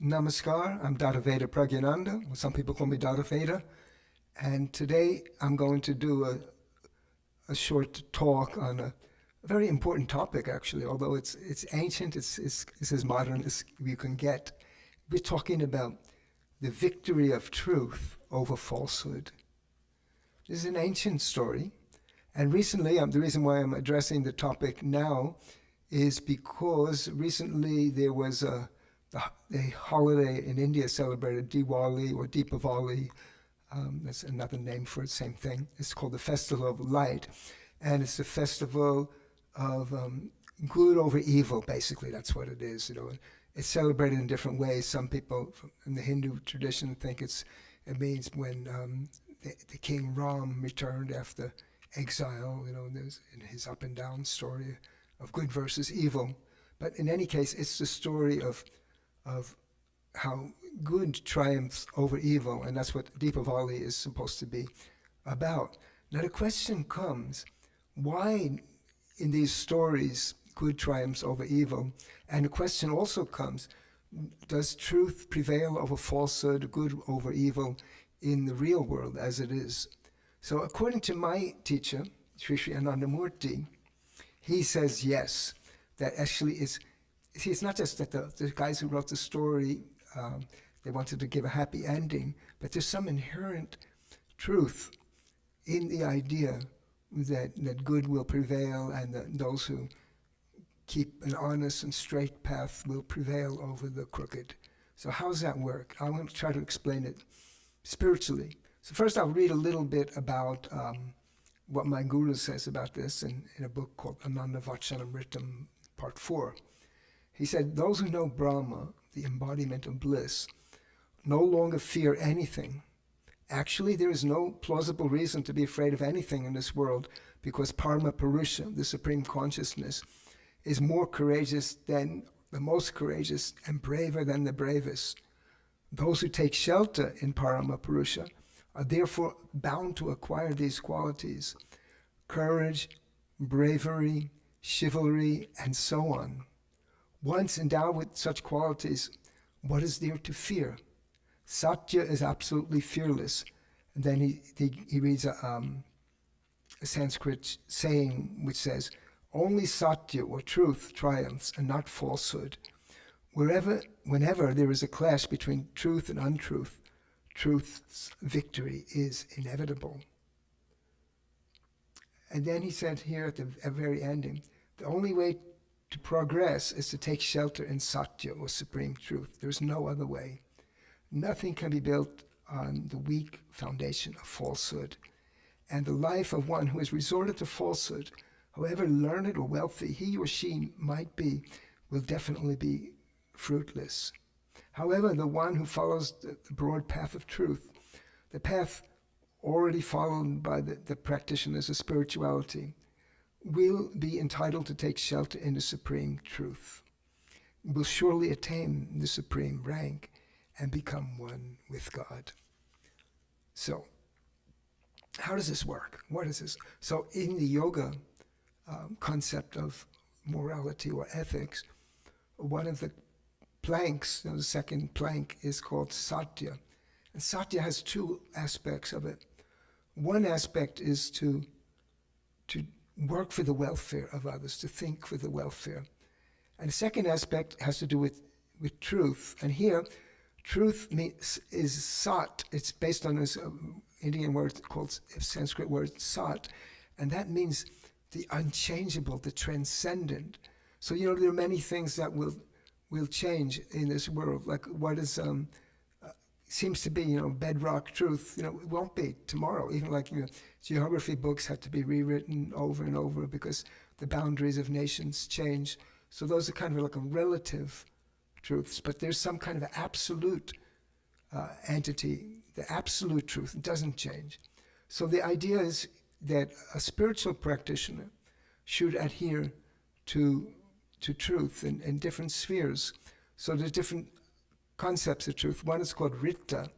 Namaskar, I'm Dada Vedaprajinananda. Some people call me Dada Veda. And today I'm going to do a short talk on a very important topic, actually, although it's ancient, it's as modern as you can get. We're talking about the victory of truth over falsehood. This is an ancient story. And recently, the reason why I'm addressing the topic now is because recently there was a holiday in India celebrated, Diwali or Deepavali. That's another name for the same thing. It's called the Festival of Light. And it's the festival of good over evil, basically. That's what it is. It's celebrated in different ways. Some people in the Hindu tradition think it means when the King Ram returned after exile, there's in his up and down story of good versus evil. But in any case, it's the story of how good triumphs over evil, and that's what Deepavali is supposed to be about. Now the question comes, why in these stories good triumphs over evil? And the question also comes, does truth prevail over falsehood, good over evil in the real world as it is? So according to my teacher, Sri Sri Anandamurti, he says yes, that actually it's not just that the guys who wrote the story, they wanted to give a happy ending, but there's some inherent truth in the idea that good will prevail and that those who keep an honest and straight path will prevail over the crooked. So how does that work? I want to try to explain it spiritually. So first I'll read a little bit about what my guru says about this in a book called Ananda Vachanamritam, Part 4. He said, those who know Brahma, the embodiment of bliss, no longer fear anything. Actually, there is no plausible reason to be afraid of anything in this world because Parama Purusha, the Supreme Consciousness, is more courageous than the most courageous and braver than the bravest. Those who take shelter in Parama Purusha are therefore bound to acquire these qualities: courage, bravery, chivalry, and so on. Once endowed with such qualities, what is there to fear? Satya is absolutely fearless. And then he reads a Sanskrit saying which says, only Satya or truth triumphs and not falsehood. Whenever there is a clash between truth and untruth, truth's victory is inevitable. And then he said here at the very ending, the only way to progress is to take shelter in Satya or supreme truth. There's no other way. Nothing can be built on the weak foundation of falsehood. And the life of one who has resorted to falsehood, however learned or wealthy he or she might be, will definitely be fruitless. However, the one who follows the broad path of truth, the path already followed by the practitioners of spirituality, will be entitled to take shelter in the supreme truth, will surely attain the supreme rank and become one with God. So, how does this work? What is this? So in the yoga concept of morality or ethics, one of the planks, the second plank, is called Satya. And Satya has two aspects of it. One aspect is to work for the welfare of others, to think for the welfare. And the second aspect has to do with truth. And here, truth is sat. It's based on this Indian word called Sanskrit word sat. And that means the unchangeable, the transcendent. So, there are many things that will change in this world. Like what is seems to be, bedrock truth, it won't be tomorrow. Even like, geography books had to be rewritten over and over because the boundaries of nations change. So those are kind of like a relative truths, but there's some kind of absolute entity. The absolute truth doesn't change. So the idea is that a spiritual practitioner should adhere to truth in different spheres. So there's different concepts of truth. One is called Ritta,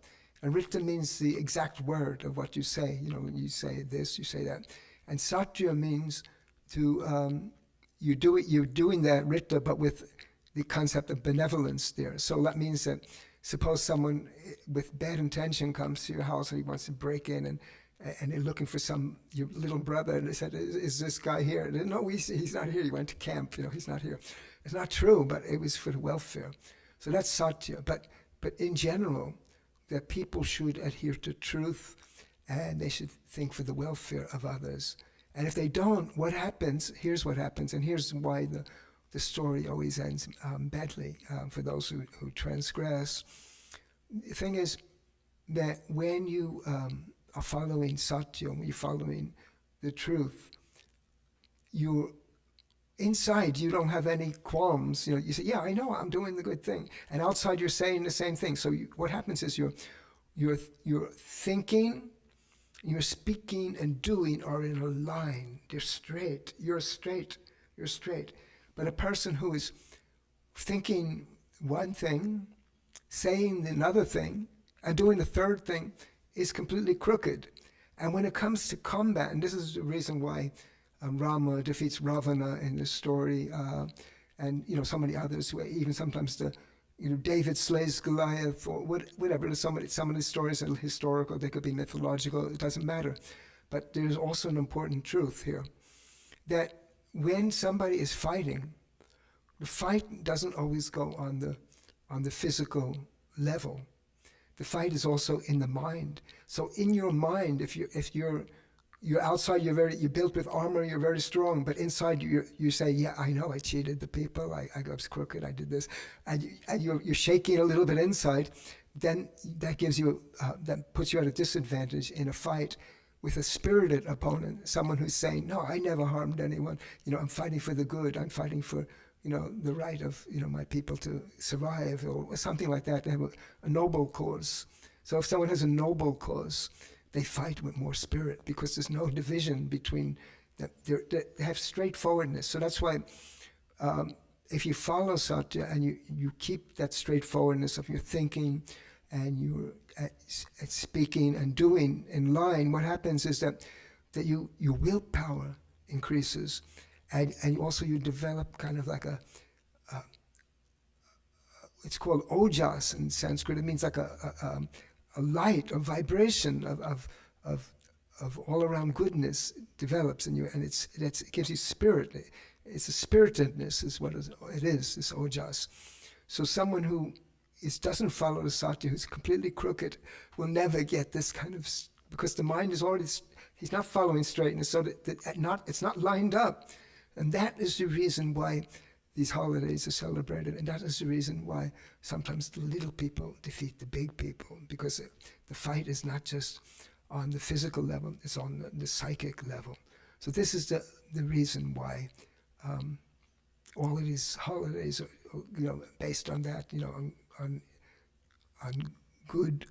and Ritta means the exact word of what you say. When you say this, you say that. And Satya means to you're doing that Ritta, but with the concept of benevolence there. So that means that suppose someone with bad intention comes to your house and he wants to break in, and they're looking for your little brother, and they said, is this guy here? They, no, he's not here. He went to camp. He's not here. It's not true, but it was for the welfare. So that's Satya. But in general, that people should adhere to truth, and they should think for the welfare of others. And if they don't, what happens? Here's what happens, and here's why the story always ends badly for those who transgress. The thing is that when you are following Satya, when you're following the truth, inside you don't have any qualms. You say, yeah, I know I'm doing the good thing, and outside you're saying the same thing. So what happens is you're thinking, you're speaking, and doing are in a line. They're straight. You're straight. But a person who is thinking one thing, saying another thing, and doing the third thing is completely crooked. And when it comes to combat, and this is the reason why Rama defeats Ravana in this story, and so many others, who even sometimes David slays Goliath, or whatever. Some of the stories are historical, they could be mythological, it doesn't matter. But there's also an important truth here, that when somebody is fighting, the fight doesn't always go on the physical level. The fight is also in the mind. So in your mind, if you're outside, you're built with armor, you're very strong, but inside you say, yeah, I know I cheated the people, I was crooked, I did this, and you're shaking a little bit inside, then that puts you at a disadvantage in a fight with a spirited opponent, someone who's saying, no, I never harmed anyone, I'm fighting for the good, I'm fighting for the right of my people to survive, or something like that. They have a noble cause. So if someone has a noble cause, they fight with more spirit, because there's no division between them. They have straightforwardness. So that's why if you follow Satya and you keep that straightforwardness of your thinking and your speaking and doing in line, what happens is that your willpower increases, and also you develop kind of like it's called ojas in Sanskrit. It means like a light, a vibration of all around goodness develops in you, and it gives you spirit. It's a spiritedness is what it is, this ojas. So someone who doesn't follow the Satya, who's completely crooked, will never get this kind of, because the mind is already, he's not following straightness, so it's not lined up. And that is the reason why these holidays are celebrated, and that is the reason why sometimes the little people defeat the big people, because the fight is not just on the physical level, it's on the psychic level. So this is the reason why all of these holidays are, based on that, on good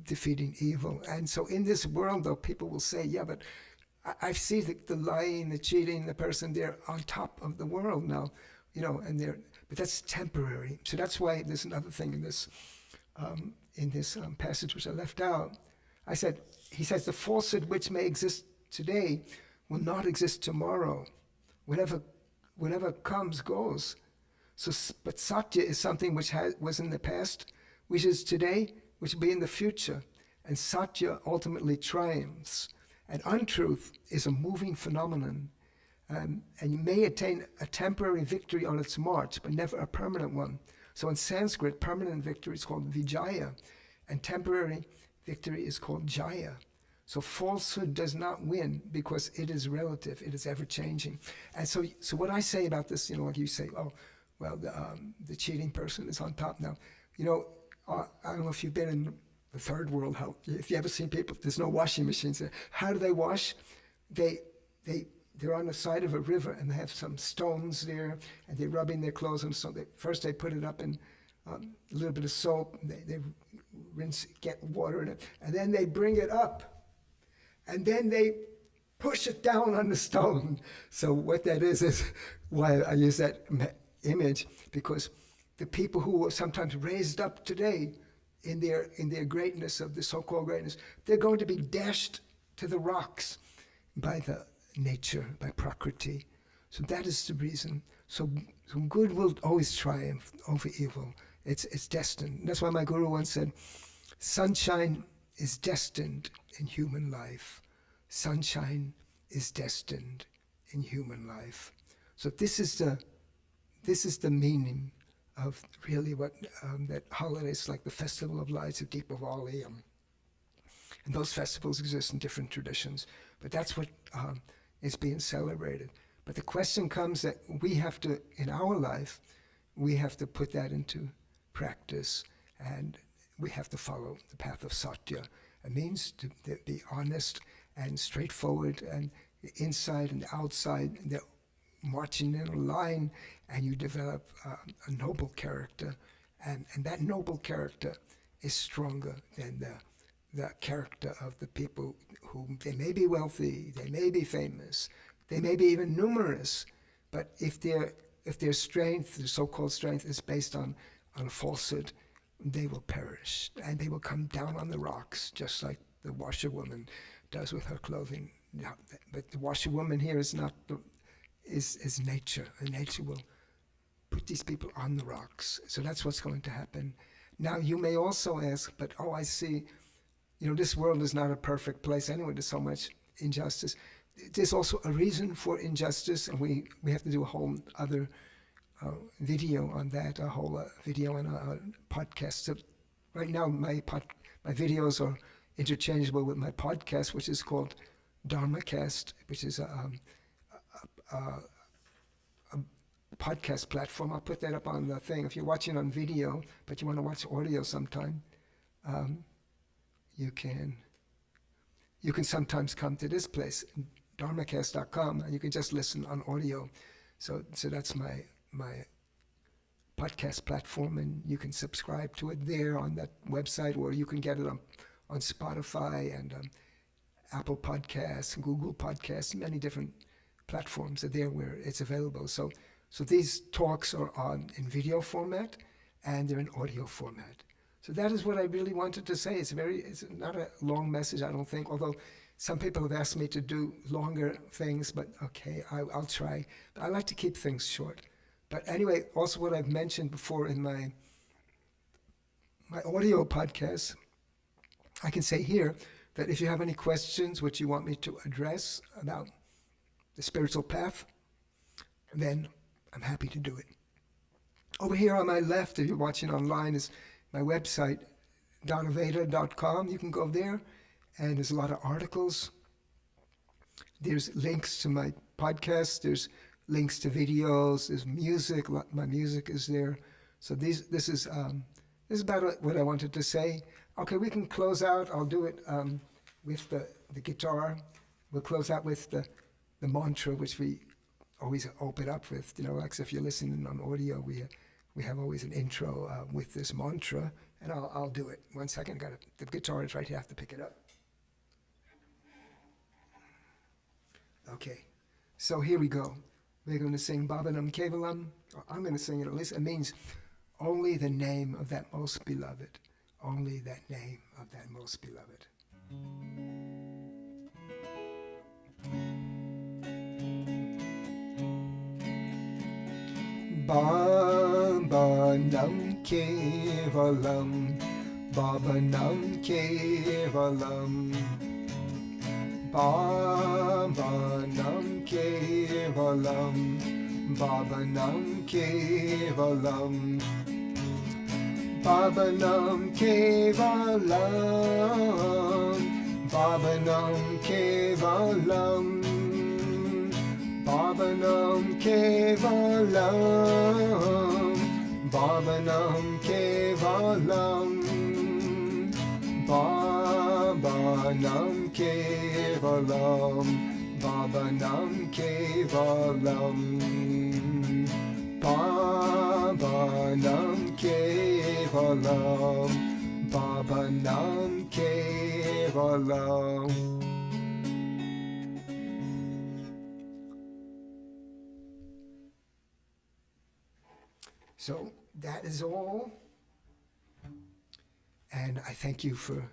defeating evil. And so in this world, though, people will say, yeah, but I see the lying, the cheating, the person, they're on top of the world now, but that's temporary. So that's why there's another thing in this passage which I left out. He says, the falsehood which may exist today will not exist tomorrow. Whatever comes goes. So, but Satya is something which was in the past, which is today, which will be in the future. And Satya ultimately triumphs. And untruth is a moving phenomenon, and you may attain a temporary victory on its march, but never a permanent one. So in Sanskrit, permanent victory is called Vijaya, and temporary victory is called Jaya. So falsehood does not win because it is relative, it is ever-changing. And so what I say about this, like you say, oh, well, the cheating person is on top now. I don't know if you've been in the third world, if you ever seen people, there's no washing machines there. How do they wash? They're on the side of a river, and they have some stones there, and they're rubbing their clothes on the stone. First they put it up in a little bit of soap, they rinse, get water in it, and then they bring it up, and then they push it down on the stone. So what that is why I use that image, because the people who are sometimes raised up today in their greatness, of the so-called greatness, they're going to be dashed to the rocks by the nature, by Prakriti. So that is the reason. So good will always triumph over evil. It's destined. That's why my guru once said, sunshine is destined in human life. Sunshine is destined in human life. So this is the meaning of really what that holidays like the Festival of Lights of Deepavali, and those festivals exist in different traditions, but that's what is being celebrated. But the question comes that we have to, in our life, we have to put that into practice, and we have to follow the path of Satya. It means to be honest and straightforward, and the inside and the outside, they're marching in a line, and you develop a noble character, and that noble character is stronger than the character of the people who, they may be wealthy, they may be famous, they may be even numerous, but if their strength, their so-called strength, is based on falsehood, they will perish, and they will come down on the rocks, just like the washerwoman does with her clothing. Now, but the washerwoman here is not is nature, and nature will put these people on the rocks. So that's what's going to happen. Now you may also ask, but I see, this world is not a perfect place anyway. There's so much injustice. There's also a reason for injustice, and we have to do a whole other video on that, a whole video on a podcast. So right now my videos are interchangeable with my podcast, which is called Dharmacast, which is a podcast platform. I'll put that up on the thing. If you're watching on video, but you want to watch audio sometime, you can sometimes come to this place, dharmacast.com, and you can just listen on audio. So that's my podcast platform, and you can subscribe to it there on that website, or you can get it on Spotify and Apple Podcasts, Google Podcasts, many different platforms are there where it's available. So these talks are in video format, and they're in audio format. So that is what I really wanted to say. It's not a long message, I don't think, although some people have asked me to do longer things, but okay, I'll try. But I like to keep things short. But anyway, also what I've mentioned before in my audio podcast, I can say here that if you have any questions which you want me to address about the spiritual path, then I'm happy to do it. Over here on my left, if you're watching online, is my website, dadaveda.com. You can go there, and there's a lot of articles. There's links to my podcast. There's links to videos. There's music. My music is there. So this is about what I wanted to say. Okay, we can close out. I'll do it with the guitar. We'll close out with the mantra, which we always open up with. Like if you're listening on audio, we have always an intro with this mantra, and I'll do it. 1 second. The guitar is right here. I have to pick it up. Okay, so here we go. We're going to sing Bhavanam Kevalam. I'm going to sing it at least. It means only the name of that most beloved. Only that name of that most beloved. Bhavanam Kevalam, Bhavanam Kevalam, Bhavanam Kevalam, Bhavanam Kevalam, Bhavanam Kevalam, Bhavanam Kevalam, Bhavanam Kevalam, Bhavanam Kevalam, Bhavanam Kevalam, Bhavanam Kevalam, Bhavanam Kevalam, Bhavanam Kevalam. So that is all, and I thank you for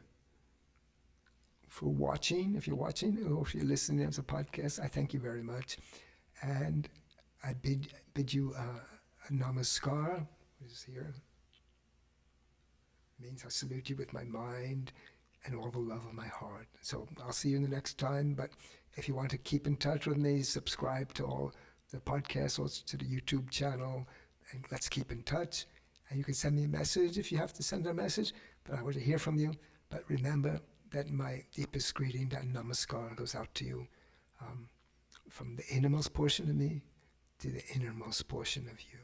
watching. If you're watching or if you're listening as a podcast, I thank you very much. And I bid you a namaskar, which is here. It means I salute you with my mind and all the love of my heart. So I'll see you in the next time. But if you want to keep in touch with me, subscribe to all the podcasts, also to the YouTube channel, and let's keep in touch. And you can send me a message if you have to send a message, but I want to hear from you. But remember that my deepest greeting, that namaskar, goes out to you from the innermost portion of me to the innermost portion of you.